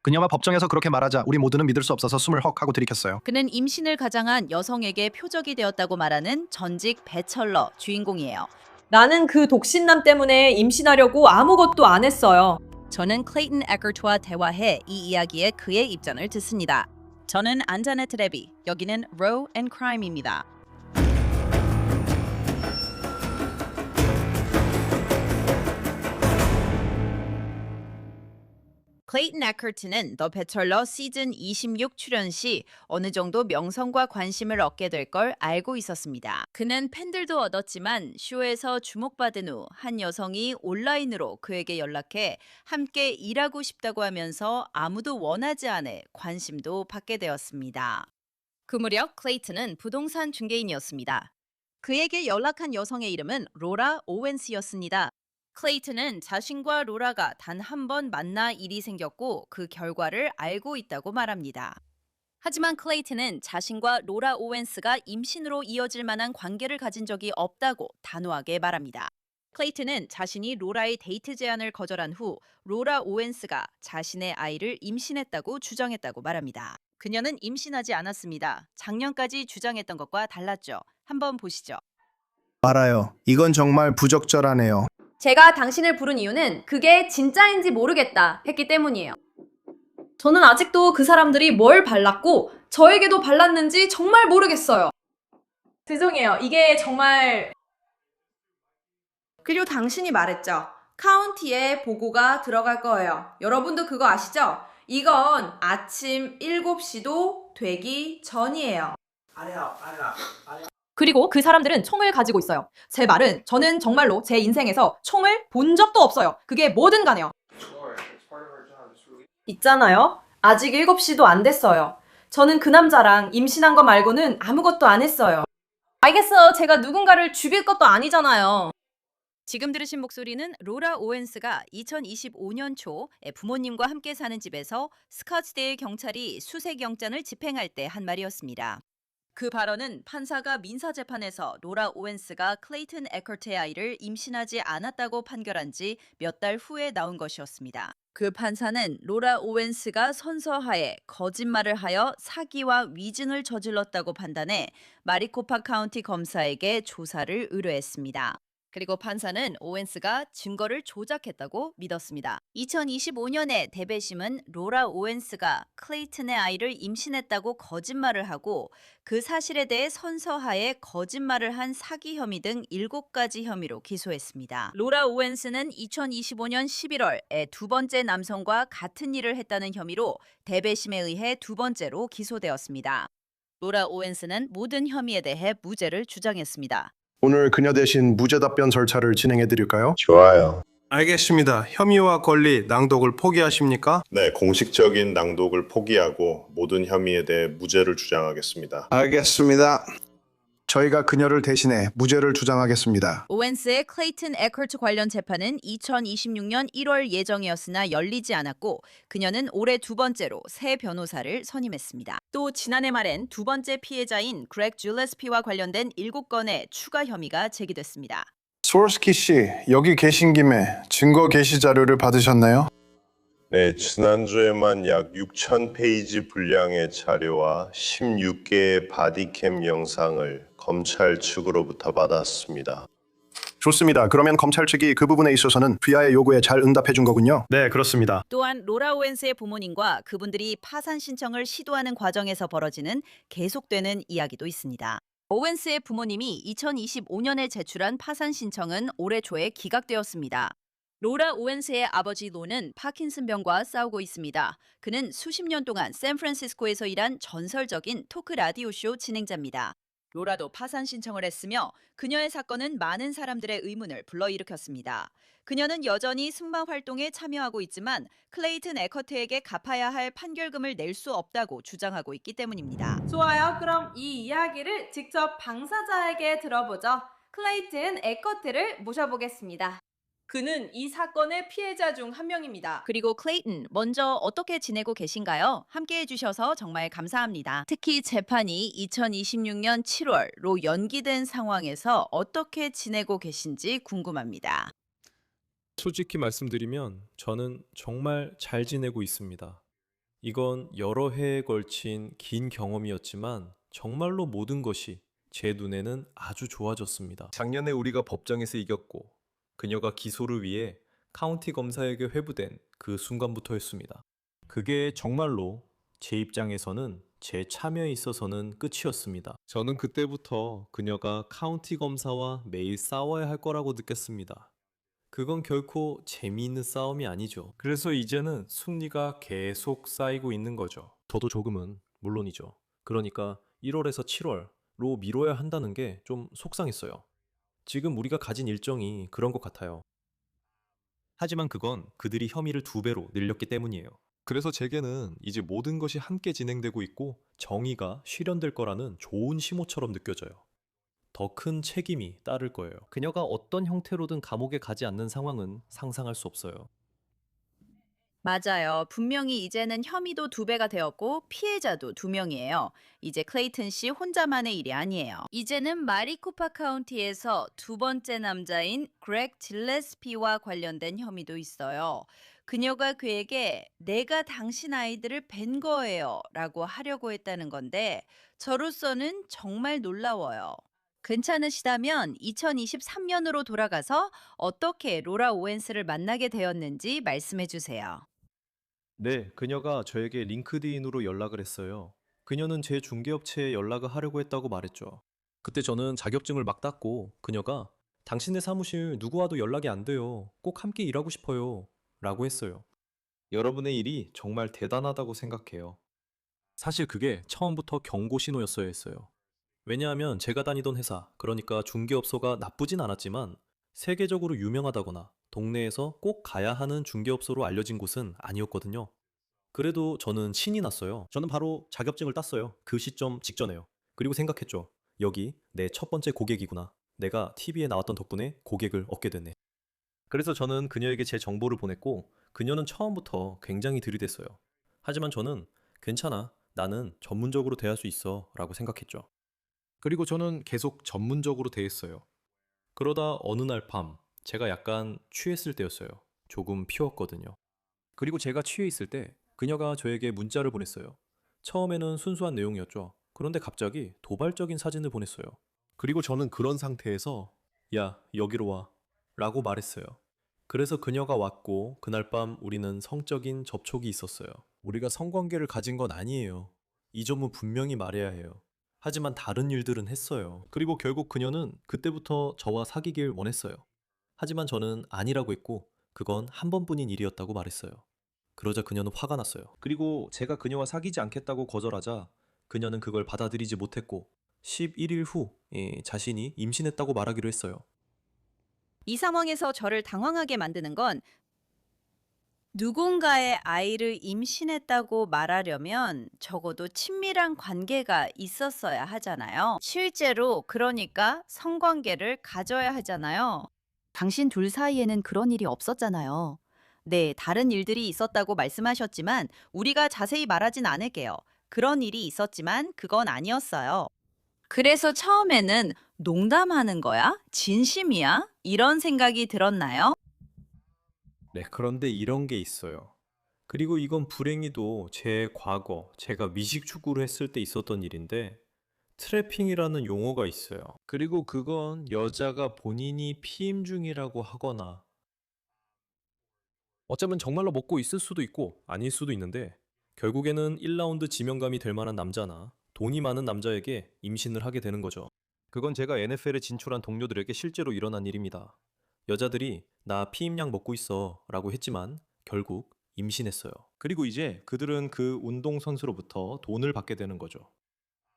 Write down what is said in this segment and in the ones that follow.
그녀가 법정에서 그렇게 말하자 우리 모두는 믿을 수 없어서 숨을 헉 하고 들이켰어요. 그는 임신을 가장한 여성에게 표적이 되었다고 말하는 전직 배철러 주인공이에요. 나는 그 독신남 때문에 임신하려고 아무것도 안 했어요. 저는 클레이튼 에커트와 대화해 이 이야기에 그의 입장을 듣습니다. 저는 안자네트 레비, 여기는 Row and Crime입니다. 클레이튼 에커트는 더 배철러 시즌 26 출연 시 어느 정도 명성과 관심을 얻게 될 걸 알고 있었습니다. 그는 팬들도 얻었지만 쇼에서 주목받은 후 한 여성이 온라인으로 그에게 연락해 함께 일하고 싶다고 하면서 아무도 원하지 않아 관심도 받게 되었습니다. 그 무렵 클레이튼은 부동산 중개인이었습니다. 그에게 연락한 여성의 이름은 로라 오웬스였습니다. 클레이튼은 자신과 로라가 단 한 번 만나 일이 생겼고 그 결과를 알고 있다고 말합니다. 하지만 클레이튼은 자신과 로라 오웬스가 임신으로 이어질 만한 관계를 가진 적이 없다고 단호하게 말합니다. 클레이튼은 자신이 로라의 데이트 제안을 거절한 후 로라 오웬스가 자신의 아이를 임신했다고 주장했다고 말합니다. 그녀는 임신하지 않았습니다. 작년까지 주장했던 것과 달랐죠. 한번 보시죠. 알아요. 이건 정말 부적절하네요. 제가 당신을 부른 이유는 그게 진짜인지 모르겠다 했기 때문이에요. 저는 아직도 그 사람들이 뭘 발랐고 저에게도 발랐는지 정말 모르겠어요. 죄송해요. 이게 정말... 그리고 당신이 말했죠. 카운티에 보고가 들어갈 거예요. 여러분도 그거 아시죠? 이건 아침 7시도 되기 전이에요. 그리고 그 사람들은 총을 가지고 있어요. 제 말은 저는 정말로 제 인생에서 총을 본 적도 없어요. 그게 뭐든 간에요. 있잖아요. 아직 7시도 안 됐어요. 저는 그 남자랑 임신한 거 말고는 아무것도 안 했어요. 알겠어요. 제가 누군가를 죽일 것도 아니잖아요. 지금 들으신 목소리는 로라 오웬스가 2025년 초에 부모님과 함께 사는 집에서 스카츠데일 경찰이 수색영장을 집행할 때 한 말이었습니다. 그 발언은 판사가 민사재판에서 로라 오웬스가 클레이튼 에커트의 아이를 임신하지 않았다고 판결한 지 몇 달 후에 나온 것이었습니다. 그 판사는 로라 오웬스가 선서하에 거짓말을 하여 사기와 위증을 저질렀다고 판단해 마리코파 카운티 검사에게 조사를 의뢰했습니다. 그리고 판사는 오웬스가 증거를 조작했다고 믿었습니다. 2025년에 대배심은 로라 오웬스가 클레이튼의 아이를 임신했다고 거짓말을 하고 그 사실에 대해 선서하에 거짓말을 한 사기 혐의 등 7가지 혐의로 기소했습니다. 로라 오웬스는 2025년 11월에 두 번째 남성과 같은 일을 했다는 혐의로 대배심에 의해 두 번째로 기소되었습니다. 로라 오웬스는 모든 혐의에 대해 무죄를 주장했습니다. 오늘 그녀 대신 무죄 답변 절차를 진행해 드릴까요? 좋아요. 알겠습니다. 혐의와 권리, 낭독을 포기하십니까? 네, 공식적인 낭독을 포기하고 모든 혐의에 대해 무죄를 주장하겠습니다. 알겠습니다. 저희가 그녀를 대신해 무죄를 주장하겠습니다. 오웬스의 클레이튼 에커트 관련 재판은 2026년 1월 예정이었으나 열리지 않았고 그녀는 올해 두 번째로 새 변호사를 선임했습니다. 또 지난해 말엔 두 번째 피해자인 그렉 줄레스피와 관련된 7건의 추가 혐의가 제기됐습니다. 소르스키 씨, 여기 계신 김에 증거 게시 자료를 받으셨나요? 네, 지난주에만 약 6,000페이지 분량의 자료와 16개의 바디캠 영상을 검찰 측으로부터 받았습니다. 좋습니다. 그러면 검찰 측이 그 부분에 있어서는 비아의 요구에 잘 응답해 준 거군요. 네, 그렇습니다. 또한 로라 오웬스의 부모님과 그분들이 파산 신청을 시도하는 과정에서 벌어지는 계속되는 이야기도 있습니다. 오웬스의 부모님이 2025년에 제출한 파산 신청은 올해 초에 기각되었습니다. 로라 오웬스의 아버지 로는 파킨슨병과 싸우고 있습니다. 그는 수십 년 동안 샌프란시스코에서 일한 전설적인 토크 라디오쇼 진행자입니다. 로라도 파산 신청을 했으며 그녀의 사건은 많은 사람들의 의문을 불러일으켰습니다. 그녀는 여전히 승마 활동에 참여하고 있지만 클레이튼 에커트에게 갚아야 할 판결금을 낼 수 없다고 주장하고 있기 때문입니다. 좋아요. 그럼 이 이야기를 직접 당사자에게 들어보죠. 클레이튼 에커트를 모셔보겠습니다. 그는 이 사건의 피해자 중 한 명입니다. 그리고 클레이튼, 먼저 어떻게 지내고 계신가요? 함께 해주셔서 정말 감사합니다. 특히 재판이 2026년 7월로 연기된 상황에서 어떻게 지내고 계신지 궁금합니다. 솔직히 말씀드리면 저는 정말 잘 지내고 있습니다. 이건 여러 해에 걸친 긴 경험이었지만 정말로 모든 것이 제 눈에는 아주 좋아졌습니다. 작년에 우리가 법정에서 이겼고 그녀가 기소를 위해 카운티 검사에게 회부된 그 순간부터였습니다. 그게 정말로 제 입장에서는 제 참여에 있어서는 끝이었습니다. 저는 그때부터 그녀가 카운티 검사와 매일 싸워야 할 거라고 느꼈습니다. 그건 결코 재미있는 싸움이 아니죠. 그래서 이제는 승리가 계속 쌓이고 있는 거죠. 저도 조금은 물론이죠. 그러니까 1월에서 7월로 미뤄야 한다는 게 좀 속상했어요. 지금 우리가 가진 일정이 그런 것 같아요. 하지만 그건 그들이 혐의를 2배로 늘렸기 때문이에요. 그래서 제게는 이제 모든 것이 함께 진행되고 있고 정의가 실현될 거라는 좋은 신호처럼 느껴져요. 더 큰 책임이 따를 거예요. 그녀가 어떤 형태로든 감옥에 가지 않는 상황은 상상할 수 없어요. 맞아요. 분명히 이제는 혐의도 2배가 되었고 피해자도 2명이에요. 이제 클레이튼 씨 혼자만의 일이 아니에요. 이제는 마리코파 카운티에서 2번째 남자인 그렉 질레스피와 관련된 혐의도 있어요. 그녀가 그에게 내가 당신 아이들을 뵌 거예요 라고 하려고 했다는 건데 저로서는 정말 놀라워요. 괜찮으시다면 2023년으로 돌아가서 어떻게 로라 오웬스를 만나게 되었는지 말씀해 주세요. 네, 그녀가 저에게 링크드인으로 연락을 했어요. 그녀는 제 중개업체에 연락을 하려고 했다고 말했죠. 그때 저는 자격증을 막 땄고 그녀가 당신네 사무실 누구와도 연락이 안 돼요. 꼭 함께 일하고 싶어요. 라고 했어요. 여러분의 일이 정말 대단하다고 생각해요. 사실 그게 처음부터 경고 신호였어야 했어요. 왜냐하면 제가 다니던 회사, 그러니까 중개업소가 나쁘진 않았지만 세계적으로 유명하다거나 동네에서 꼭 가야 하는 중개업소로 알려진 곳은 아니었거든요. 그래도 저는 신이 났어요. 저는 바로 자격증을 땄어요. 그 시점 직전에요. 그리고 생각했죠. 여기 내 첫 번째 고객이구나. 내가 TV에 나왔던 덕분에 고객을 얻게 됐네. 그래서 저는 그녀에게 제 정보를 보냈고 그녀는 처음부터 굉장히 들이댔어요. 하지만 저는 괜찮아. 나는 전문적으로 대할 수 있어. 라고 생각했죠. 그리고 저는 계속 전문적으로 대했어요. 그러다 어느 날 밤, 제가 약간 취했을 때였어요. 조금 피웠거든요. 그리고 제가 취해 있을 때 그녀가 저에게 문자를 보냈어요. 처음에는 순수한 내용이었죠. 그런데 갑자기 도발적인 사진을 보냈어요. 그리고 저는 그런 상태에서 야, 여기로 와. 라고 말했어요. 그래서 그녀가 왔고 그날 밤 우리는 성적인 접촉이 있었어요. 우리가 성관계를 가진 건 아니에요. 이 점은 분명히 말해야 해요. 하지만 다른 일들은 했어요. 그리고 결국 그녀는 그때부터 저와 사귀길 원했어요. 하지만 저는 아니라고 했고 그건 한 번뿐인 일이었다고 말했어요. 그러자 그녀는 화가 났어요. 그리고 제가 그녀와 사귀지 않겠다고 거절하자 그녀는 그걸 받아들이지 못했고 11일 후 자신이 임신했다고 말하기로 했어요. 이 상황에서 저를 당황하게 만드는 건 누군가의 아이를 임신했다고 말하려면 적어도 친밀한 관계가 있었어야 하잖아요. 실제로 그러니까 성관계를 가져야 하잖아요. 당신 둘 사이에는 그런 일이 없었잖아요. 네, 다른 일들이 있었다고 말씀하셨지만 우리가 자세히 말하진 않을게요. 그런 일이 있었지만 그건 아니었어요. 그래서 처음에는 농담하는 거야? 진심이야? 이런 생각이 들었나요? 네, 그런데 이런 게 있어요. 그리고 이건 불행히도 제 과거, 제가 미식축구를 했을 때 있었던 일인데 트래핑이라는 용어가 있어요. 그리고 그건 여자가 본인이 피임 중이라고 하거나 어쩌면 정말로 먹고 있을 수도 있고 아닐 수도 있는데 결국에는 1라운드 지명감이 될 만한 남자나 돈이 많은 남자에게 임신을 하게 되는 거죠. 그건 제가 NFL에 진출한 동료들에게 실제로 일어난 일입니다. 여자들이 나 피임약 먹고 있어 라고 했지만 결국 임신했어요. 그리고 이제 그들은 그 운동선수로부터 돈을 받게 되는 거죠.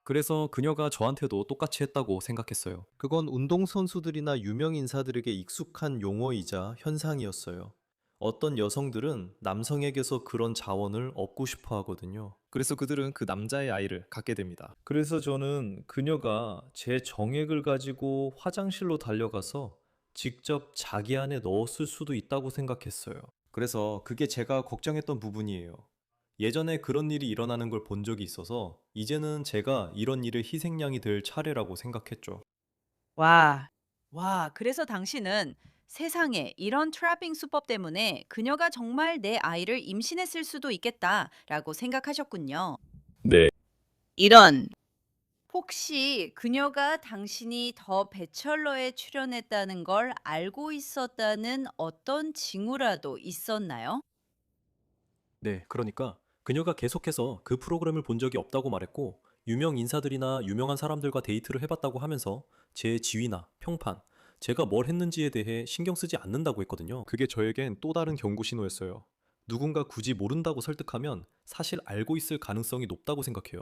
그래서 그녀가 저한테도 똑같이 했다고 생각했어요. 그건 운동선수들이나 유명 인사들에게 익숙한 용어이자 현상이었어요. 어떤 여성들은 남성에게서 그런 자원을 얻고 싶어 하거든요. 그래서 그들은 그 남자의 아이를 갖게 됩니다. 그래서 저는 그녀가 제 정액을 가지고 화장실로 달려가서 직접 자기 안에 넣었을 수도 있다고 생각했어요. 그래서 그게 제가 걱정했던 부분이에요. 예전에 그런 일이 일어나는 걸 본 적이 있어서 이제는 제가 이런 일의 희생양이 될 차례라고 생각했죠. 와, 그래서 당신은 세상에, 이런 트래핑 수법 때문에 그녀가 정말 내 아이를 임신했을 수도 있겠다라고 생각하셨군요. 네. 이런. 혹시 그녀가 당신이 더 배철러에 출연했다는 걸 알고 있었다는 어떤 징후라도 있었나요? 네, 그러니까 그녀가 계속해서 그 프로그램을 본 적이 없다고 말했고, 유명 인사들이나 유명한 사람들과 데이트를 해봤다고 하면서 제 지위나 평판, 제가 뭘 했는지에 대해 신경 쓰지 않는다고 했거든요. 그게 저에겐 또 다른 경고 신호였어요. 누군가 굳이 모른다고 설득하면 사실 알고 있을 가능성이 높다고 생각해요.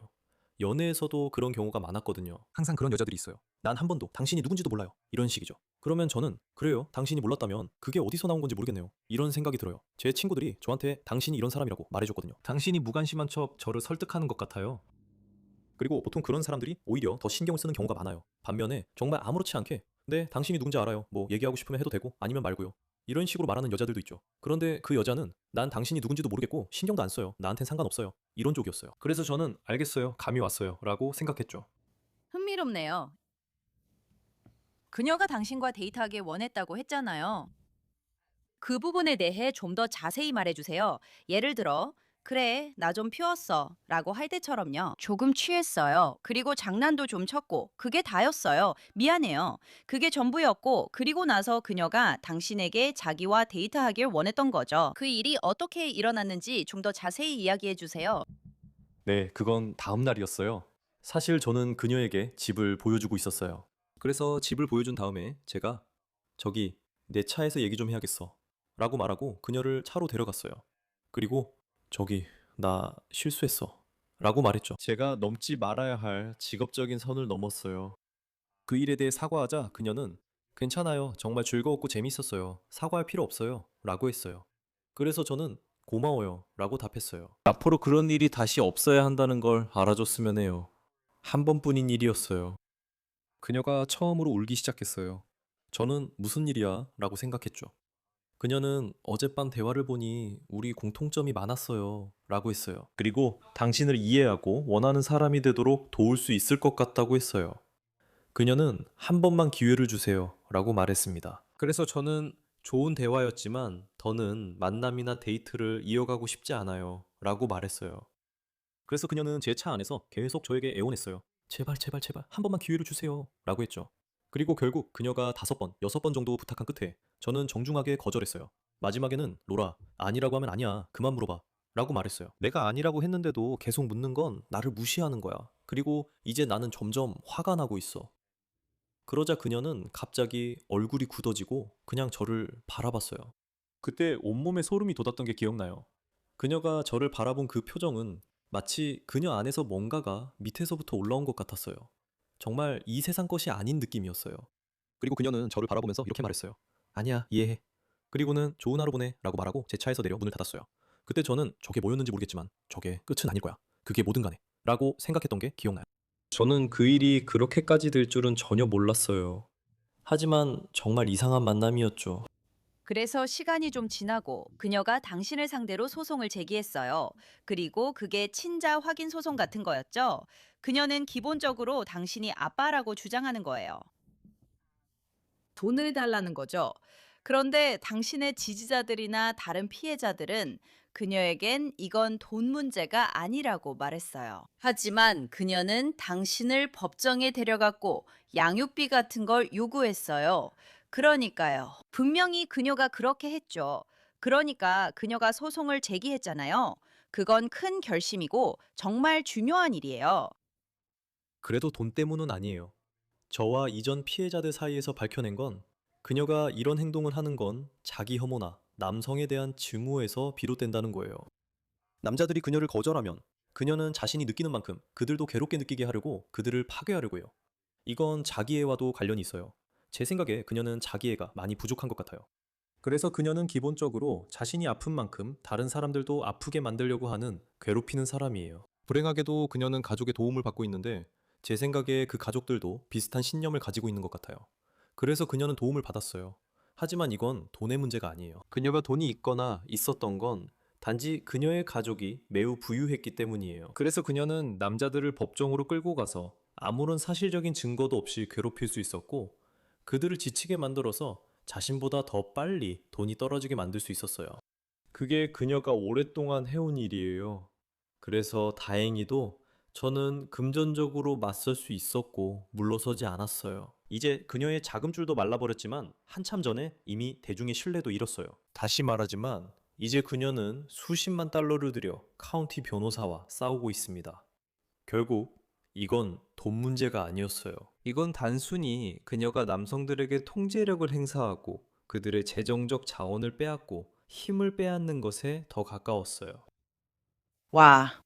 연애에서도 그런 경우가 많았거든요. 항상 그런 여자들이 있어요. 난 한 번도 당신이 누군지도 몰라요. 이런 식이죠. 그러면 저는 그래요. 당신이 몰랐다면 그게 어디서 나온 건지 모르겠네요. 이런 생각이 들어요. 제 친구들이 저한테 당신이 이런 사람이라고 말해줬거든요. 당신이 무관심한 척 저를 설득하는 것 같아요. 그리고 보통 그런 사람들이 오히려 더 신경을 쓰는 경우가 많아요. 반면에 정말 아무렇지 않게 네, 당신이 누군지 알아요. 뭐 얘기하고 싶으면 해도 되고 아니면 말고요. 이런 식으로 말하는 여자들도 있죠. 그런데 그 여자는 난 당신이 누군지도 모르겠고 신경도 안 써요. 나한텐 상관없어요. 이런 쪽이었어요. 그래서 저는 알겠어요. 감이 왔어요. 라고 생각했죠. 흥미롭네요. 그녀가 당신과 데이트하길 원했다고 했잖아요. 그 부분에 대해 좀 더 자세히 말해주세요. 예를 들어, 그래, 나 좀 피웠어. 라고 할 때처럼요. 조금 취했어요. 그리고 장난도 좀 쳤고, 그게 다였어요. 미안해요. 그게 전부였고, 그리고 나서 그녀가 당신에게 자기와 데이트하길 원했던 거죠. 그 일이 어떻게 일어났는지 좀 더 자세히 이야기해 주세요. 네, 그건 다음 날이었어요. 사실 저는 그녀에게 집을 보여주고 있었어요. 그래서 집을 보여준 다음에 제가 저기 내 차에서 얘기 좀 해야겠어. 라고 말하고 그녀를 차로 데려갔어요. 그리고 저기 나 실수했어. 라고 말했죠. 제가 넘지 말아야 할 직업적인 선을 넘었어요. 그 일에 대해 사과하자 그녀는 괜찮아요. 정말 즐거웠고 재밌었어요. 사과할 필요 없어요. 라고 했어요. 그래서 저는 고마워요. 라고 답했어요. 앞으로 그런 일이 다시 없어야 한다는 걸 알아줬으면 해요. 한 번뿐인 일이었어요. 그녀가 처음으로 울기 시작했어요. 저는 무슨 일이야? 라고 생각했죠. 그녀는 어젯밤 대화를 보니 우리 공통점이 많았어요. 라고 했어요. 그리고 당신을 이해하고 원하는 사람이 되도록 도울 수 있을 것 같다고 했어요. 그녀는 한 번만 기회를 주세요. 라고 말했습니다. 그래서 저는 좋은 대화였지만 더는 만남이나 데이트를 이어가고 싶지 않아요. 라고 말했어요. 그래서 그녀는 제 차 안에서 계속 저에게 애원했어요. 제발, 제발, 제발, 한 번만 기회를 주세요. 라고 했죠. 그리고 결국 그녀가 5번, 6번 정도 부탁한 끝에 저는 정중하게 거절했어요. 마지막에는 로라, 아니라고 하면 아니야. 그만 물어봐. 라고 말했어요. 내가 아니라고 했는데도 계속 묻는 건 나를 무시하는 거야. 그리고 이제 나는 점점 화가 나고 있어. 그러자 그녀는 갑자기 얼굴이 굳어지고 그냥 저를 바라봤어요. 그때 온몸에 소름이 돋았던 게 기억나요. 그녀가 저를 바라본 그 표정은 마치 그녀 안에서 뭔가가 밑에서부터 올라온 것 같았어요. 정말 이 세상 것이 아닌 느낌이었어요. 그리고 그녀는 저를 바라보면서 이렇게 말했어요. 아니야, 이해해. 그리고는 좋은 하루 보내 라고 말하고 제 차에서 내려 문을 닫았어요. 그때 저는 저게 뭐였는지 모르겠지만 저게 끝은 아닐 거야. 그게 뭐든 간에 라고 생각했던 게 기억나요. 저는 그 일이 그렇게까지 될 줄은 전혀 몰랐어요. 하지만 정말 이상한 만남이었죠. 그래서 시간이 좀 지나고 그녀가 당신을 상대로 소송을 제기했어요. 그리고 그게 친자 확인 소송 같은 거였죠. 그녀는 기본적으로 당신이 아빠라고 주장하는 거예요. 돈을 달라는 거죠. 그런데 당신의 지지자들이나 다른 피해자들은 그녀에겐 이건 돈 문제가 아니라고 말했어요. 하지만 그녀는 당신을 법정에 데려갔고 양육비 같은 걸 요구했어요. 그러니까요. 분명히 그녀가 그렇게 했죠. 그러니까 그녀가 소송을 제기했잖아요. 그건 큰 결심이고 정말 중요한 일이에요. 그래도 돈 때문은 아니에요. 저와 이전 피해자들 사이에서 밝혀낸 건 그녀가 이런 행동을 하는 건 자기 혐오나 남성에 대한 증오에서 비롯된다는 거예요. 남자들이 그녀를 거절하면 그녀는 자신이 느끼는 만큼 그들도 괴롭게 느끼게 하려고 그들을 파괴하려고 해요. 이건 자기애와도 관련이 있어요. 제 생각에 그녀는 자기애가 많이 부족한 것 같아요. 그래서 그녀는 기본적으로 자신이 아픈 만큼 다른 사람들도 아프게 만들려고 하는 괴롭히는 사람이에요. 불행하게도 그녀는 가족의 도움을 받고 있는데 제 생각에 그 가족들도 비슷한 신념을 가지고 있는 것 같아요. 그래서 그녀는 도움을 받았어요. 하지만 이건 돈의 문제가 아니에요. 그녀가 돈이 있거나 있었던 건 단지 그녀의 가족이 매우 부유했기 때문이에요. 그래서 그녀는 남자들을 법정으로 끌고 가서 아무런 사실적인 증거도 없이 괴롭힐 수 있었고 그들을 지치게 만들어서 자신보다 더 빨리 돈이 떨어지게 만들 수 있었어요. 그게 그녀가 오랫동안 해온 일이에요. 그래서 다행히도 저는 금전적으로 맞설 수 있었고 물러서지 않았어요. 이제 그녀의 자금줄도 말라버렸지만 한참 전에 이미 대중의 신뢰도 잃었어요. 다시 말하지만 이제 그녀는 수십만 달러를 들여 카운티 변호사와 싸우고 있습니다. 결국 이건 돈 문제가 아니었어요. 이건 단순히 그녀가 남성들에게 통제력을 행사하고 그들의 재정적 자원을 빼앗고 힘을 빼앗는 것에 더 가까웠어요. 와,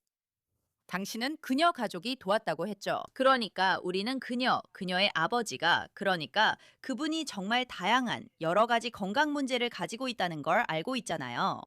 당신은 그녀 가족이 도왔다고 했죠. 그러니까 우리는 그녀의 아버지가, 그러니까 그분이 정말 다양한 여러 가지 건강 문제를 가지고 있다는 걸 알고 있잖아요.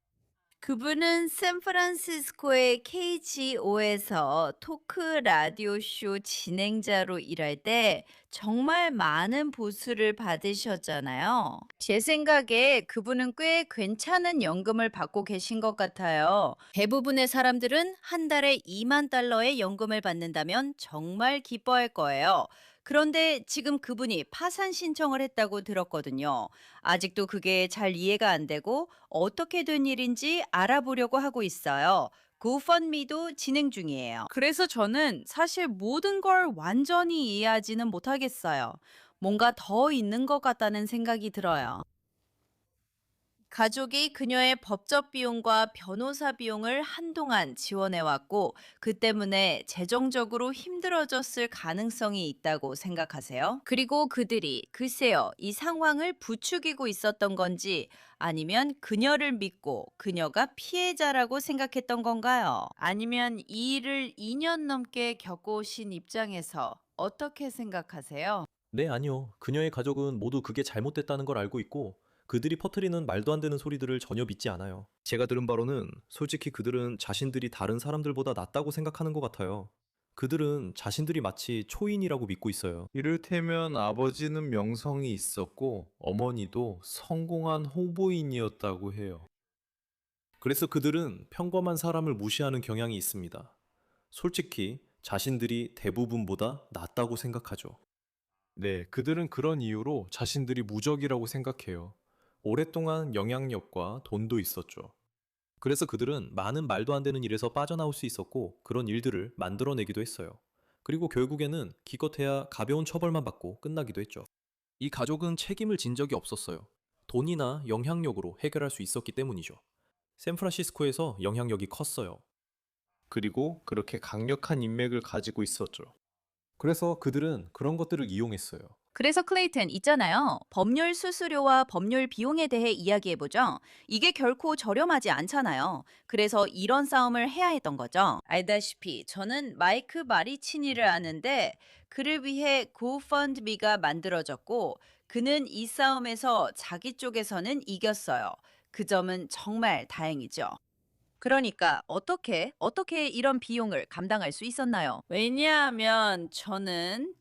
그분은 샌프란시스코의 KGO에서 토크 라디오 쇼 진행자로 일할 때 정말 많은 보수를 받으셨잖아요. 제 생각에 그분은 꽤 괜찮은 연금을 받고 계신 것 같아요. 대부분의 사람들은 한 달에 2만 달러의 연금을 받는다면 정말 기뻐할 거예요. 그런데 지금 그분이 파산 신청을 했다고 들었거든요. 아직도 그게 잘 이해가 안 되고 어떻게 된 일인지 알아보려고 하고 있어요. 고펀미도 진행 중이에요. 그래서 저는 사실 모든 걸 완전히 이해하지는 못하겠어요. 뭔가 더 있는 것 같다는 생각이 들어요. 가족이 그녀의 법적 비용과 변호사 비용을 한동안 지원해왔고, 그 때문에 재정적으로 힘들어졌을 가능성이 있다고 생각하세요? 그리고 그들이 글쎄요, 이 상황을 부추기고 있었던 건지 아니면 그녀를 믿고 그녀가 피해자라고 생각했던 건가요? 아니면 이 일을 2년 넘게 겪어오신 입장에서 어떻게 생각하세요? 네, 아니요. 그녀의 가족은 모두 그게 잘못됐다는 걸 알고 있고 그들이 퍼뜨리는 말도 안 되는 소리들을 전혀 믿지 않아요. 제가 들은 바로는 솔직히 그들은 자신들이 다른 사람들보다 낫다고 생각하는 것 같아요. 그들은 자신들이 마치 초인이라고 믿고 있어요. 이를테면 아버지는 명성이 있었고 어머니도 성공한 홍보인이었다고 해요. 그래서 그들은 평범한 사람을 무시하는 경향이 있습니다. 솔직히 자신들이 대부분보다 낫다고 생각하죠. 네, 그들은 그런 이유로 자신들이 무적이라고 생각해요. 오랫동안 영향력과 돈도 있었죠. 그래서 그들은 많은 말도 안 되는 일에서 빠져나올 수 있었고 그런 일들을 만들어내기도 했어요. 그리고 결국에는 기껏해야 가벼운 처벌만 받고 끝나기도 했죠. 이 가족은 책임을 진 적이 없었어요. 돈이나 영향력으로 해결할 수 있었기 때문이죠. 샌프란시스코에서 영향력이 컸어요. 그리고 그렇게 강력한 인맥을 가지고 있었죠. 그래서 그들은 그런 것들을 이용했어요. 그래서 클레이튼 있잖아요. 법률 수수료와 법률 비용에 대해 이야기해보죠. 이게 결코 저렴하지 않잖아요. 그래서 이런 싸움을 해야 했던 거죠. 알다시피 저는 마이크 마리치니를 아는데 그를 위해 고펀드미가 만들어졌고 그는 이 싸움에서 자기 쪽에서는 이겼어요. 그 점은 정말 다행이죠. 그러니까 어떻게 이런 비용을 감당할 수 있었나요? 왜냐하면 저는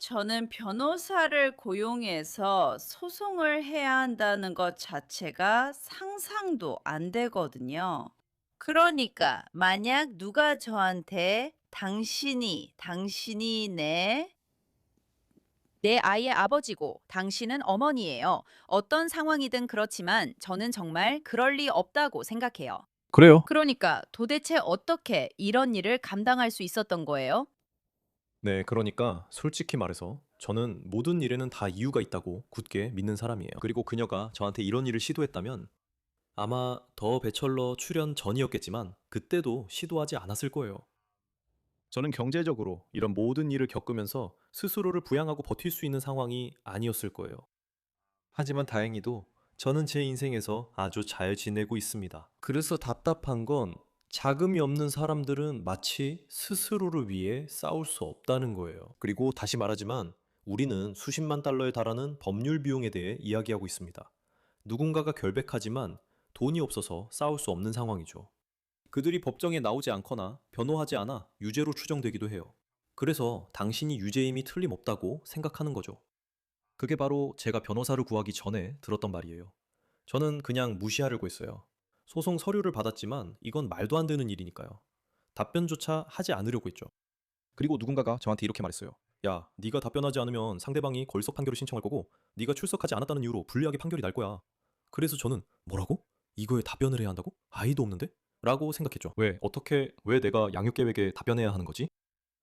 변호사를 고용해서 소송을 해야 한다는 것 자체가 상상도 안 되거든요. 그러니까 만약 누가 저한테 당신이 내 아이의 아버지고 당신은 어머니예요. 어떤 상황이든 그렇지만 저는 정말 그럴 리 없다고 생각해요. 그래요. 그러니까 도대체 어떻게 이런 일을 감당할 수 있었던 거예요? 네, 그러니까 솔직히 말해서 저는 모든 일에는 다 이유가 있다고 굳게 믿는 사람이에요. 그리고 그녀가 저한테 이런 일을 시도했다면 아마 더 배철러 출연 전이었겠지만 그때도 시도하지 않았을 거예요. 저는 경제적으로 이런 모든 일을 겪으면서 스스로를 부양하고 버틸 수 있는 상황이 아니었을 거예요. 하지만 다행히도 저는 제 인생에서 아주 잘 지내고 있습니다. 그래서 답답한 건 자금이 없는 사람들은 마치 스스로를 위해 싸울 수 없다는 거예요. 그리고 다시 말하지만 우리는 수십만 달러에 달하는 법률 비용에 대해 이야기하고 있습니다. 누군가가 결백하지만 돈이 없어서 싸울 수 없는 상황이죠. 그들이 법정에 나오지 않거나 변호하지 않아 유죄로 추정되기도 해요. 그래서 당신이 유죄임이 틀림없다고 생각하는 거죠. 그게 바로 제가 변호사를 구하기 전에 들었던 말이에요. 저는 그냥 무시하려고 했어요. 소송 서류를 받았지만 이건 말도 안 되는 일이니까요. 답변조차 하지 않으려고 했죠. 그리고 누군가가 저한테 이렇게 말했어요. 야, 네가 답변하지 않으면 상대방이 걸석 판결을 신청할 거고 네가 출석하지 않았다는 이유로 불리하게 판결이 날 거야. 그래서 저는 뭐라고? 이거에 답변을 해야 한다고? 아이도 없는데? 라고 생각했죠. 왜 내가 양육 계획에 답변해야 하는 거지?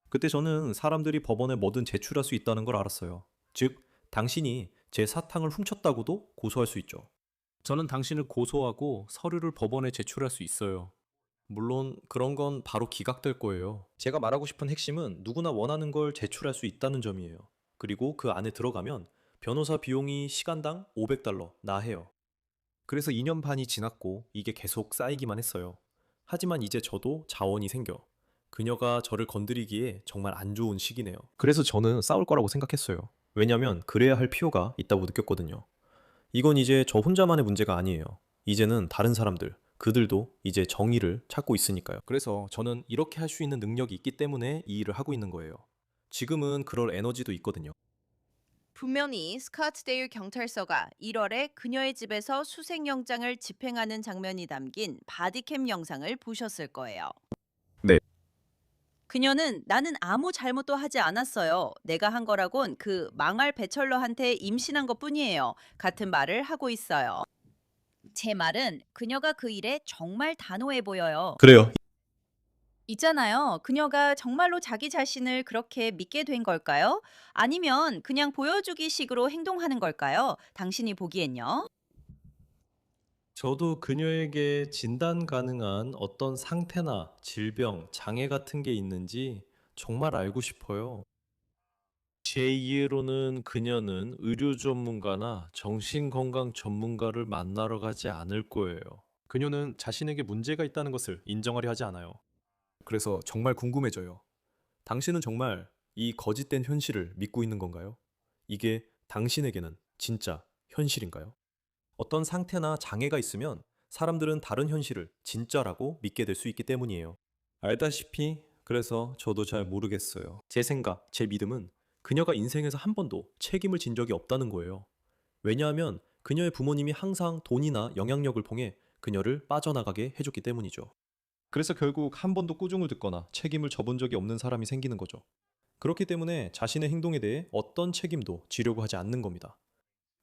그때 저는 사람들이 법원에 뭐든 제출할 수 있다는 걸 알았어요. 즉, 당신이 제 사탕을 훔쳤다고도 고소할 수 있죠. 저는 당신을 고소하고 서류를 법원에 제출할 수 있어요. 물론 그런 건 바로 기각될 거예요. 제가 말하고 싶은 핵심은 누구나 원하는 걸 제출할 수 있다는 점이에요. 그리고 그 안에 들어가면 변호사 비용이 시간당 $500 나해요. 그래서 2년 반이 지났고 이게 계속 쌓이기만 했어요. 하지만 이제 저도 자원이 생겨. 그녀가 저를 건드리기에 정말 안 좋은 시기네요. 그래서 저는 싸울 거라고 생각했어요. 왜냐면 그래야 할 필요가 있다고 느꼈거든요. 이건 이제 저 혼자만의 문제가 아니에요. 이제는 다른 사람들, 그들도 이제 정의를 찾고 있으니까요. 그래서 저는 이렇게 할 수 있는 능력이 있기 때문에 이 일을 하고 있는 거예요. 지금은 그럴 에너지도 있거든요. 분명히 스카트데일 경찰서가 1월에 그녀의 집에서 수색영장을 집행하는 장면이 담긴 바디캠 영상을 보셨을 거예요. 네. 그녀는 나는 아무 잘못도 하지 않았어요. 내가 한 거라곤 그 망할 배철러한테 임신한 것뿐이에요. 같은 말을 하고 있어요. 제 말은 그녀가 그 일에 정말 단호해 보여요. 그래요. 있잖아요. 그녀가 정말로 자기 자신을 그렇게 믿게 된 걸까요? 아니면 그냥 보여주기 식으로 행동하는 걸까요? 당신이 보기엔요? 저도 그녀에게 진단 가능한 어떤 상태나 질병, 장애 같은 게 있는지 정말 알고 싶어요. 제 이해로는 그녀는 의료 전문가나 정신건강 전문가를 만나러 가지 않을 거예요. 그녀는 자신에게 문제가 있다는 것을 인정하려 하지 않아요. 그래서 정말 궁금해져요. 당신은 정말 이 거짓된 현실을 믿고 있는 건가요? 이게 당신에게는 진짜 현실인가요? 어떤 상태나 장애가 있으면 사람들은 다른 현실을 진짜라고 믿게 될 수 있기 때문이에요. 알다시피 그래서 저도 잘 모르겠어요. 제 생각, 제 믿음은 그녀가 인생에서 한 번도 책임을 진 적이 없다는 거예요. 왜냐하면 그녀의 부모님이 항상 돈이나 영향력을 통해 그녀를 빠져나가게 해줬기 때문이죠. 그래서 결국 한 번도 꾸중을 듣거나 책임을 져본 적이 없는 사람이 생기는 거죠. 그렇기 때문에 자신의 행동에 대해 어떤 책임도 지려고 하지 않는 겁니다.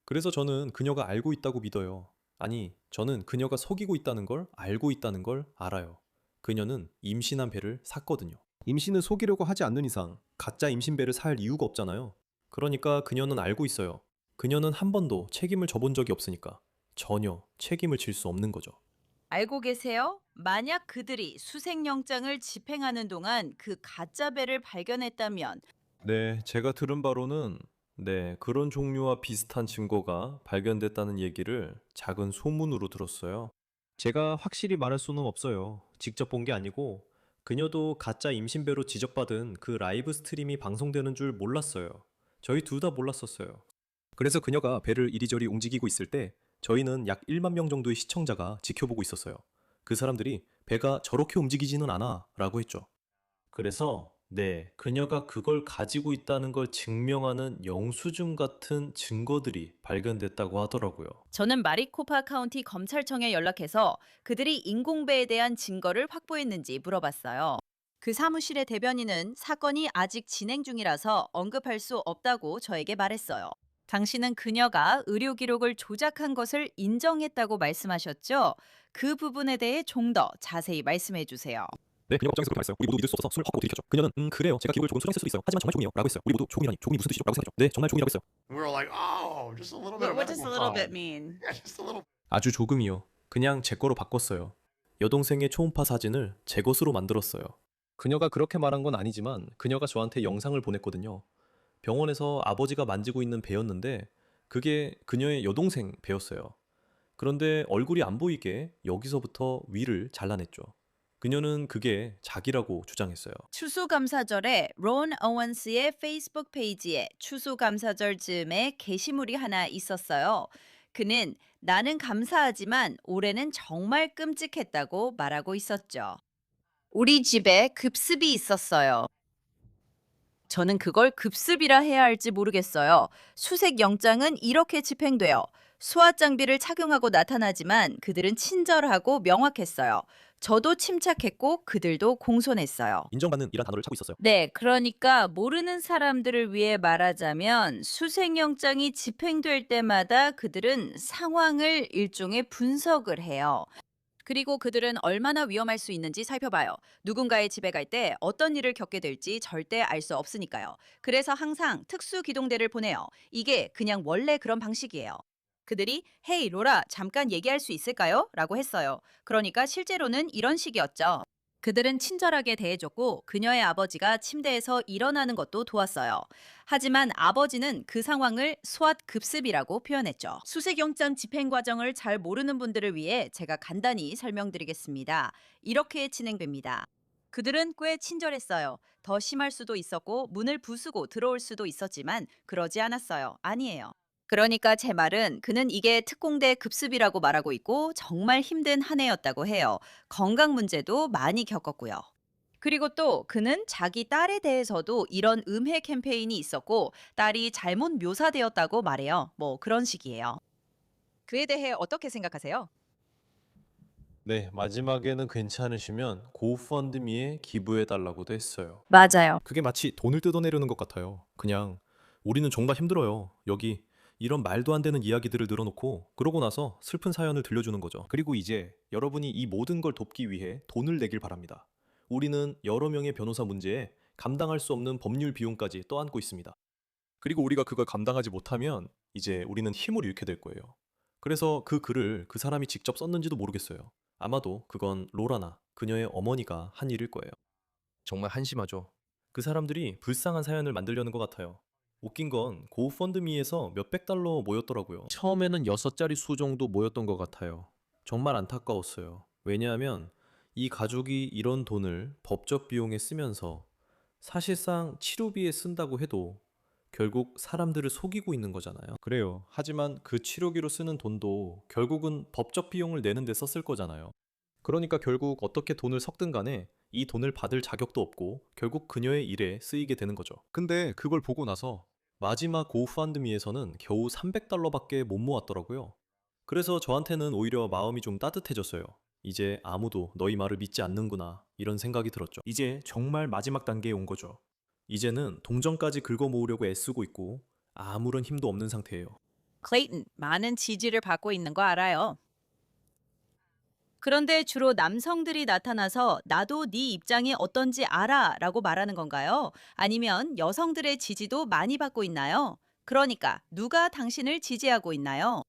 그래서 저는 그녀가 알고 있다고 믿어요. 아니, 저는 그녀가 속이고 있다는 걸 알고 있다는 걸 알아요. 그녀는 임신한 배를 샀거든요. 임신을 속이려고 하지 않는 이상 가짜 임신 배를 살 이유가 없잖아요. 그러니까 그녀는 알고 있어요. 그녀는 한 번도 책임을 져본 적이 없으니까 전혀 책임을 질 수 없는 거죠. 알고 계세요? 만약 그들이 수색영장을 집행하는 동안 그 가짜 배를 발견했다면 네, 제가 들은 바로는 그런 종류와 비슷한 증거가 발견됐다는 얘기를 작은 소문으로 들었어요. 제가 확실히 말할 수는 없어요. 직접 본 게 아니고 그녀도 가짜 임신배로 지적받은 그 라이브 스트림이 방송되는 줄 몰랐어요. 저희 둘 다 몰랐었어요. 그래서 그녀가 배를 이리저리 움직이고 있을 때 저희는 약 1만 명 정도의 시청자가 지켜보고 있었어요. 그 사람들이 배가 저렇게 움직이지는 않아 라고 했죠. 그래서 그녀가 그걸 가지고 있다는 걸 증명하는 영수증 같은 증거들이 발견됐다고 하더라고요. 저는 마리코파 카운티 검찰청에 연락해서 그들이 인공배에 대한 증거를 확보했는지 물어봤어요. 그 사무실의 대변인은 사건이 아직 진행 중이라서 언급할 수 없다고 저에게 말했어요. 당신은 그녀가 의료 기록을 조작한 것을 인정했다고 말씀하셨죠? 그 부분에 대해 좀 더 자세히 말씀해 주세요. 네, 그녀가 법정에서 그렇게 말했어요. 우리 모두 믿을 수 없어서 손을 헛고 들이켰죠. 그녀는 그래요. 제가 기록을 조금 수정했을 수도 있어요. 하지만 정말 조금이에요. 라고 했어요. 우리 모두 조금이라니. 조금이 무슨 뜻이죠? 라고 생각했죠. 네, 정말 조금이라고 했어요. We were like, oh, just a little bit. What does a little bit mean? Yeah, just a little. 아주 조금이요. 그냥 제 거로 바꿨어요. 여동생의 초음파 사진을 제 것으로 만들었어요. 그녀가 그렇게 말한 건 아니지만 그녀가 저한테 영상을 보냈거든요. 병원에서 아버지가 만지고 있는 배였는데 그게 그녀의 여동생 배였어요. 그런데 얼굴이 안 보이게 여기서부터 위를 잘라냈죠. 그녀는 그게 자기라고 주장했어요. 추수감사절에 론 어원스의 페이스북 페이지에 추수감사절 즈음에 게시물이 하나 있었어요. 그는 나는 감사하지만 올해는 정말 끔찍했다고 말하고 있었죠. 우리 집에 급습이 있었어요. 저는 그걸 급습이라 해야 할지 모르겠어요. 수색 영장은 이렇게 집행되어 수화 장비를 착용하고 나타나지만 그들은 친절하고 명확했어요. 저도 침착했고 그들도 공손했어요. 인정받는 이란 단어를 찾고 있었어요. 네, 그러니까 모르는 사람들을 위해 말하자면 수색영장이 집행될 때마다 그들은 상황을 일종의 분석을 해요. 그리고 그들은 얼마나 위험할 수 있는지 살펴봐요. 누군가의 집에 갈 때 어떤 일을 겪게 될지 절대 알 수 없으니까요. 그래서 항상 특수기동대를 보내요. 이게 그냥 원래 그런 방식이에요. 그들이 헤이 로라 잠깐 얘기할 수 있을까요? 라고 했어요. 그러니까 실제로는 이런 식이었죠. 그들은 친절하게 대해줬고 그녀의 아버지가 침대에서 일어나는 것도 도왔어요. 하지만 아버지는 그 상황을 소앗 급습이라고 표현했죠. 수색영장 집행 과정을 잘 모르는 분들을 위해 제가 간단히 설명드리겠습니다. 이렇게 진행됩니다. 그들은 꽤 친절했어요. 더 심할 수도 있었고 문을 부수고 들어올 수도 있었지만 그러지 않았어요. 아니에요. 그러니까 제 말은 그는 이게 특공대 급습이라고 말하고 있고 정말 힘든 한 해였다고 해요. 건강 문제도 많이 겪었고요. 그리고 또 그는 자기 딸에 대해서도 이런 음해 캠페인이 있었고 딸이 잘못 묘사되었다고 말해요. 뭐 그런 식이에요. 그에 대해 어떻게 생각하세요? 네, 마지막에는 괜찮으시면 고펀드미에 기부해달라고도 했어요. 맞아요. 그게 마치 돈을 뜯어내려는 것 같아요. 그냥 우리는 정말 힘들어요. 여기 이런 말도 안 되는 이야기들을 늘어놓고 그러고 나서 슬픈 사연을 들려주는 거죠. 그리고 이제 여러분이 이 모든 걸 돕기 위해 돈을 내길 바랍니다. 우리는 여러 명의 변호사 문제에 감당할 수 없는 법률 비용까지 떠안고 있습니다. 그리고 우리가 그걸 감당하지 못하면 이제 우리는 힘을 잃게 될 거예요. 그래서 그 글을 그 사람이 직접 썼는지도 모르겠어요. 아마도 그건 로라나 그녀의 어머니가 한 일일 거예요. 정말 한심하죠. 그 사람들이 불쌍한 사연을 만들려는 것 같아요. 웃긴 건 고펀드미에서 몇백 달러 모였더라고요. 처음에는 6자리 수 정도 모였던 것 같아요. 정말 안타까웠어요. 왜냐하면 이 가족이 이런 돈을 법적 비용에 쓰면서 사실상 치료비에 쓴다고 해도 결국 사람들을 속이고 있는 거잖아요. 그래요. 하지만 그 치료비로 쓰는 돈도 결국은 법적 비용을 내는 데 썼을 거잖아요. 그러니까 결국 어떻게 돈을 섞든 간에 이 돈을 받을 자격도 없고 결국 그녀의 일에 쓰이게 되는 거죠. 근데 그걸 보고 나서 마지막 고펀드미에서는 겨우 300달러밖에 못 모았더라고요. 그래서 저한테는 오히려 마음이 좀 따뜻해졌어요. 이제 아무도 너희 말을 믿지 않는구나 이런 생각이 들었죠. 이제 정말 마지막 단계에 온 거죠. 이제는 동전까지 긁어 모으려고 애쓰고 있고 아무런 힘도 없는 상태예요. 클레이튼, 많은 지지를 받고 있는 거 알아요. 그런데 주로 남성들이 나타나서 나도 네 입장이 어떤지 알아 라고 말하는 건가요? 아니면 여성들의 지지도 많이 받고 있나요? 그러니까 누가 당신을 지지하고 있나요?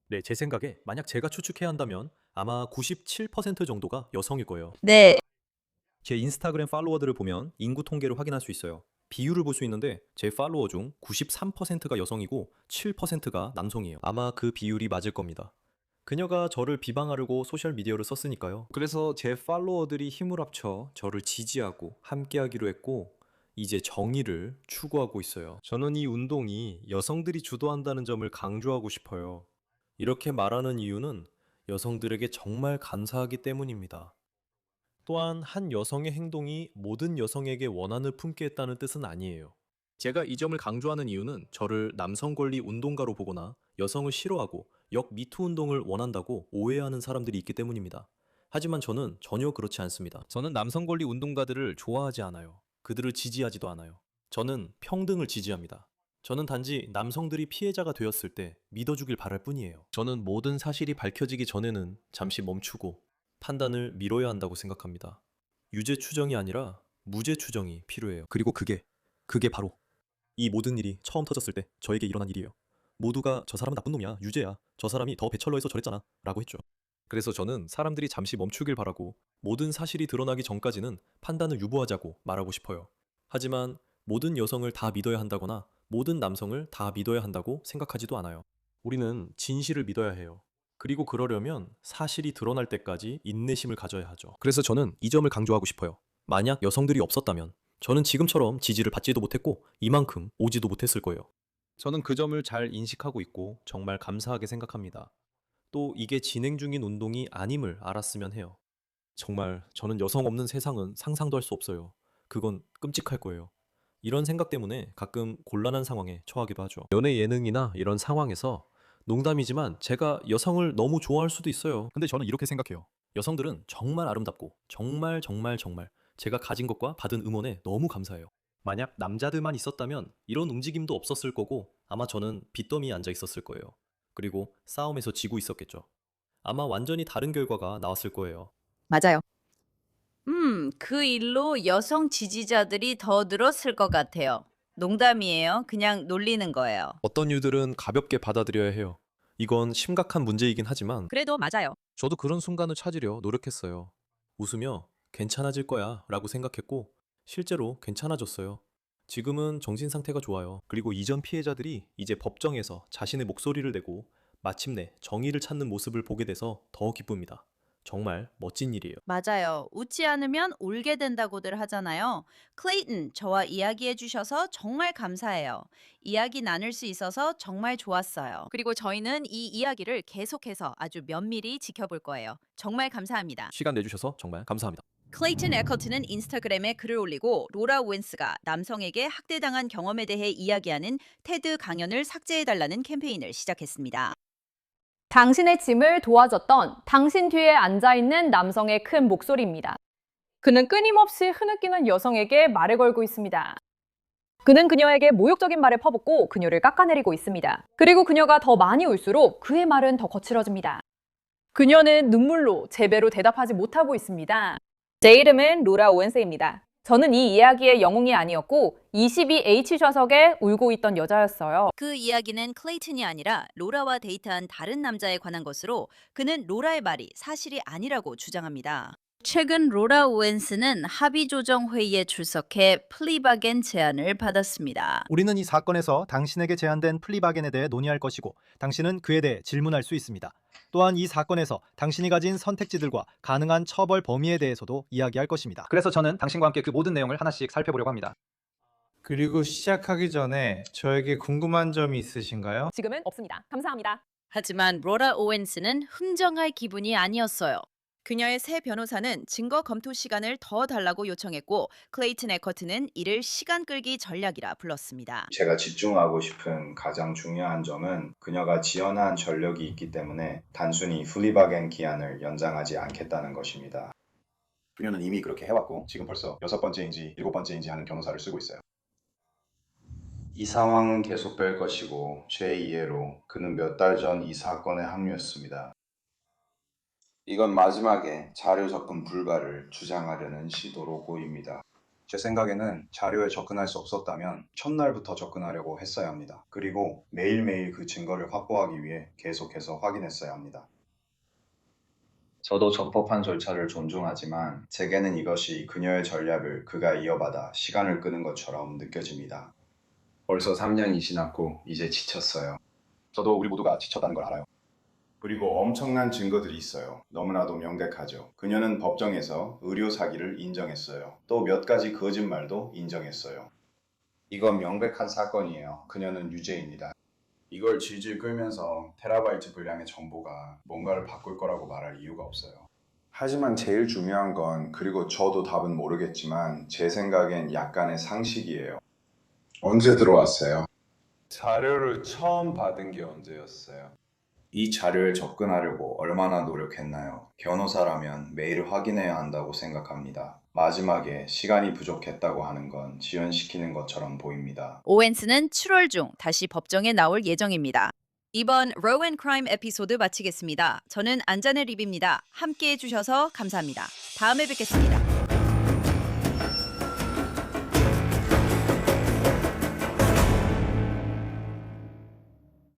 네, 제 생각에 만약 제가 추측해야 한다면 아마 97% 정도가 여성일 거예요. 네. 제 인스타그램 팔로워들을 보면 인구 통계를 확인할 수 있어요. 비율을 볼 수 있는데 제 팔로워 중 93%가 여성이고 7%가 남성이에요. 아마 그 비율이 맞을 겁니다. 그녀가 저를 비방하려고 소셜미디어를 썼으니까요. 그래서 제 팔로워들이 힘을 합쳐 저를 지지하고 함께하기로 했고 이제 정의를 추구하고 있어요. 저는 이 운동이 여성들이 주도한다는 점을 강조하고 싶어요. 이렇게 말하는 이유는 여성들에게 정말 감사하기 때문입니다. 또한 한 여성의 행동이 모든 여성에게 원한을 품게 했다는 뜻은 아니에요. 제가 이 점을 강조하는 이유는 저를 남성 권리 운동가로 보거나 여성을 싫어하고 역 미투 운동을 원한다고 오해하는 사람들이 있기 때문입니다. 하지만 저는 전혀 그렇지 않습니다. 저는 남성 권리 운동가들을 좋아하지 않아요. 그들을 지지하지도 않아요. 저는 평등을 지지합니다. 저는 단지 남성들이 피해자가 되었을 때 믿어주길 바랄 뿐이에요. 저는 모든 사실이 밝혀지기 전에는 잠시 멈추고 판단을 미뤄야 한다고 생각합니다. 유죄 추정이 아니라 무죄 추정이 필요해요. 그리고 그게 바로 이 모든 일이 처음 터졌을 때 저에게 일어난 일이에요. 모두가 저 사람은 나쁜 놈이야, 유죄야, 저 사람이 더 배철러해서 저랬잖아 라고 했죠. 그래서 저는 사람들이 잠시 멈추길 바라고 모든 사실이 드러나기 전까지는 판단을 유보하자고 말하고 싶어요. 하지만 모든 여성을 다 믿어야 한다거나 모든 남성을 다 믿어야 한다고 생각하지도 않아요. 우리는 진실을 믿어야 해요. 그리고 그러려면 사실이 드러날 때까지 인내심을 가져야 하죠. 그래서 저는 이 점을 강조하고 싶어요. 만약 여성들이 없었다면 저는 지금처럼 지지를 받지도 못했고 이만큼 오지도 못했을 거예요. 저는 그 점을 잘 인식하고 있고 정말 감사하게 생각합니다. 또 이게 진행 중인 운동이 아님을 알았으면 해요. 정말 저는 여성 없는 세상은 상상도 할 수 없어요. 그건 끔찍할 거예요. 이런 생각 때문에 가끔 곤란한 상황에 처하기도 하죠. 연애 예능이나 이런 상황에서 농담이지만 제가 여성을 너무 좋아할 수도 있어요. 근데 저는 이렇게 생각해요. 여성들은 정말 아름답고 정말 제가 가진 것과 받은 응원에 너무 감사해요. 만약 남자들만 있었다면 이런 움직임도 없었을 거고 아마 저는 빚더미에 앉아 있었을 거예요. 그리고 싸움에서 지고 있었겠죠. 아마 완전히 다른 결과가 나왔을 거예요. 맞아요. 그 일로 여성 지지자들이 더 늘었을 것 같아요. 농담이에요. 그냥 놀리는 거예요. 어떤 이유들은 가볍게 받아들여야 해요. 이건 심각한 문제이긴 하지만 그래도 맞아요. 저도 그런 순간을 찾으려 노력했어요. 웃으며 괜찮아질 거야 라고 생각했고 실제로 괜찮아졌어요. 지금은 정신 상태가 좋아요. 그리고 이전 피해자들이 이제 법정에서 자신의 목소리를 내고 마침내 정의를 찾는 모습을 보게 돼서 더 기쁩니다. 정말 멋진 일이에요. 맞아요. 웃지 않으면 울게 된다고들 하잖아요. 클레이튼, 저와 이야기해 주셔서 정말 감사해요. 이야기 나눌 수 있어서 정말 좋았어요. 그리고 저희는 이 이야기를 계속해서 아주 면밀히 지켜볼 거예요. 정말 감사합니다. 시간 내주셔서 정말 감사합니다. 클레이튼 에커트는 인스타그램에 글을 올리고 로라 오웬스가 남성에게 학대당한 경험에 대해 이야기하는 테드 강연을 삭제해달라는 캠페인을 시작했습니다. 당신의 짐을 도와줬던 당신 뒤에 앉아있는 남성의 큰 목소리입니다. 그는 끊임없이 흐느끼는 여성에게 말을 걸고 있습니다. 그는 그녀에게 모욕적인 말을 퍼붓고 그녀를 깎아내리고 있습니다. 그리고 그녀가 더 많이 울수록 그의 말은 더 거칠어집니다. 그녀는 눈물로 제대로 대답하지 못하고 있습니다. 제 이름은 로라 오웬스입니다. 저는 이 이야기의 영웅이 아니었고 22H 좌석에 울고 있던 여자였어요. 그 이야기는 클레이튼이 아니라 로라와 데이트한 다른 남자에 관한 것으로 그는 로라의 말이 사실이 아니라고 주장합니다. 최근 로라 오웬스는 합의조정회의에 출석해 플리바겐 제안을 받았습니다. 우리는 이 사건에서 당신에게 제안된 플리바겐에 대해 논의할 것이고 당신은 그에 대해 질문할 수 있습니다. 또한 이 사건에서 당신이 가진 선택지들과 가능한 처벌 범위에 대해서도 이야기할 것입니다. 그래서 저는 당신과 함께 그 모든 내용을 하나씩 살펴보려고 합니다. 그리고 시작하기 전에 저에게 궁금한 점이 있으신가요? 지금은 없습니다. 감사합니다. 하지만 로라 오웬스는 흥정할 기분이 아니었어요. 그녀의 새 변호사는 증거 검토 시간을 더 달라고 요청했고 클레이튼 에커트는 이를 시간 끌기 전략이라 불렀습니다. 제가 집중하고 싶은 가장 중요한 점은 그녀가 지연한 전력이 있기 때문에 단순히 플리바겐 기한을 연장하지 않겠다는 것입니다. 그녀는 이미 그렇게 해왔고 지금 벌써 6번째인지 7번째인지 하는 변호사를 쓰고 있어요. 이 상황은 계속될 것이고 제 이해로 그는 몇 달 전 이 사건에 합류했습니다. 이건 마지막에 자료 접근 불가를 주장하려는 시도로 보입니다. 제 생각에는 자료에 접근할 수 없었다면 첫날부터 접근하려고 했어야 합니다. 그리고 매일매일 그 증거를 확보하기 위해 계속해서 확인했어야 합니다. 저도 적법한 절차를 존중하지만 제게는 이것이 그녀의 전략을 그가 이어받아 시간을 끄는 것처럼 느껴집니다. 벌써 3년이 지났고 이제 지쳤어요. 저도 우리 모두가 지쳤다는 걸 알아요. 그리고 엄청난 증거들이 있어요. 너무나도 명백하죠. 그녀는 법정에서 의료 사기를 인정했어요. 또 몇 가지 거짓말도 인정했어요. 이건 명백한 사건이에요. 그녀는 유죄입니다. 이걸 질질 끌면서 테라바이트 분량의 정보가 뭔가를 바꿀 거라고 말할 이유가 없어요. 하지만 제일 중요한 건, 그리고 저도 답은 모르겠지만 제 생각엔 약간의 상식이에요. 언제 들어왔어요? 자료를 처음 받은 게 언제였어요? 이 자료에 접근하려고 얼마나 노력했나요? 변호사라면 매일 확인해야 한다고 생각합니다. 마지막에 시간이 부족했다고 하는 건 지연시키는 것처럼 보입니다. 오웬스는 7월 중 다시 법정에 나올 예정입니다. 이번 Row and Crime 에피소드 마치겠습니다. 저는 안자네 립입니다. 함께해 주셔서 감사합니다. 다음에 뵙겠습니다.